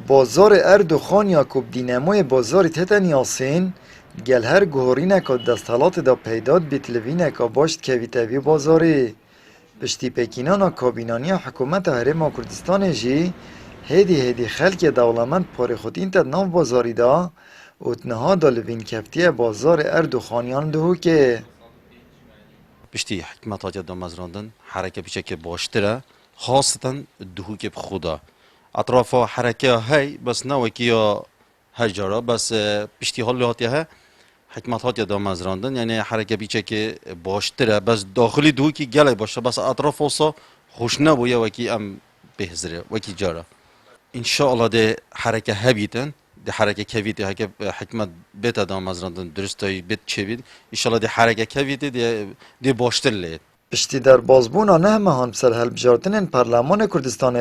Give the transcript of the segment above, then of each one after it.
بازار اردوخان یاکوب دینموی بازاری تتن یاسین گل هر گهورینه که دستالات دا پیداد بیتلوینه که باشد که ویتوی بازاری پشتی پکینانا کابینانی حکومت هرم کردستان جی هدی خلک دولمند پاره خود این تد نام بازاری دا اتنها دا لوین کفتی بازار اردوخانیان دهو که پشتی حکمت هاتی دا مزراندن حرکه پیچه که باشتره خاصتا دهو که بخودا اطراف حرکه های بس نوکی یا هجاره بس پشتی حالی هاتی ها حکمت هاتی دا مزراندن یعنی حرکه پیچه که باشتره بس داخلی دهو که گله باشه بس اطراف اوسا خوش نبویه وکی ام بهزره وکی جاره انشاءالله ده حرکه هبیتن ده حرکه کویتی هک حکمت بیت دام مزراندن درستایی بیت چوید انشاءالله ده حرکه کویتی ده باشتر لید پشتی در بازبونا نه مهان بسر هلبجارتنین پارلمان کردستان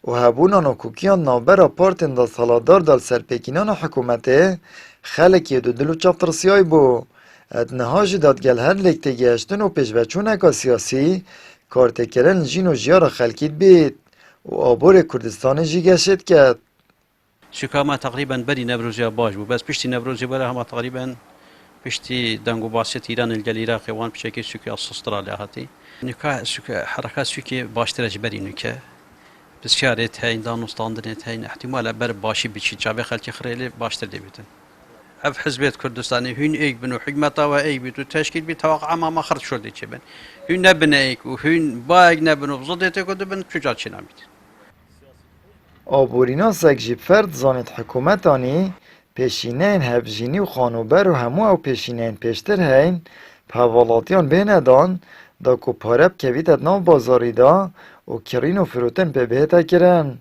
و هبونان و کوکیان نابرا پارتن دا سالادار دال سرپیکینان حکومته خلکی دو دلو چاپترسیای بو ادنهاج دادگل هر لکته گشتن و پیشوچونکا سیاسی کارت کرن جین و جیار خلکید بید و آبور کردستان جی گشت کرد شکا ما تقریبا بری نبروزی باش بو بس پشتی نبروزی بره همه تقریبا پشتی دنگو باست ایران الجل عراق وان بشکل شکل استرالیا هاتی نکا شکل حرکات شکل باشترش بری نکه بسیارت هین دانستاندنت هین احتمال بر باشی بچی جابه خلک خریلی باشتر دیبیدن اف حزبیت کردستانی هون ایک بنو حکمتا و ایک بیتو تشکیل بی توقع ما خرج شده چه بن هون نبنه ایک و هون باگ نبنو بزدیت کده بن کجا چی نمید آبورینا سگجی فرد زانت حکومتانی پیشینین هفجینی و خانوبر و همو او پیشینین پیشتر هین پاولاتیان بیندان دا کو پارب کویتت ناو بازاری دا و کرین و فروتن به بهتا کرن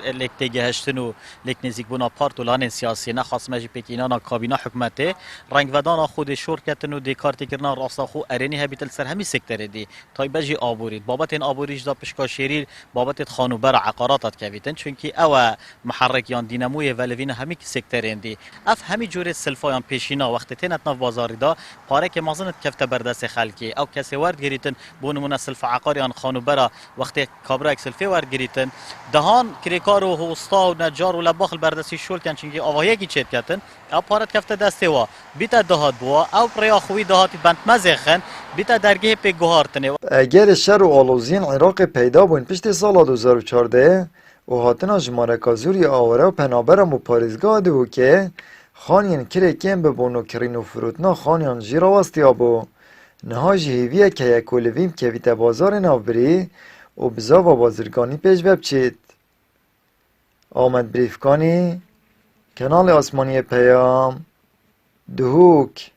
لک تگهشتن و لک نزیک بونا پارت و لان سیاسی نخواست مجی پکینانا کابینا حکومته رنگ ودانا خود شور کتن و دیکارتی کرنا راستا خو ارینی هبیتل سر همی سکتر دی تای بجی آبورید بابت این آبوریج دا پشکا شیریر بابت خانوبر عقاراتات کویتن چونکی او محرکیان دینموی ولوین همی سکتر دی اف همی جور سلفایان پیشینا وقت تنت ناف بازاری دا پاره که مازنت کفته بردست خلکی او کسی ورد گریتن بونمون سلف عقاریان خانوبر وقت کابرا سلفی ورد گریتن دهان کار و هوستا و نجار و لباخل بردستی شول کن چنگی آوایی کی چت کتن او پارت کفته دسته وا بیت دهات بوا او پریا خوی دهاتی بنت مزخن بیت درگه په گوهارتنه اگر شر و آلوزین عراق پیدا بون پشت سال 2014 و هاتنا جماره کازوری آوره و پنابر مپارزگاه دهو که خانین کره کم ببونو کرین و فروتنا خانیان جیرا واستی آبو نهاج هیویه که یکولویم که ویت بازار نابری و بزا و بازرگانی پیش ببچید آمد بریفکانی کانال آسمانی پیام دهوک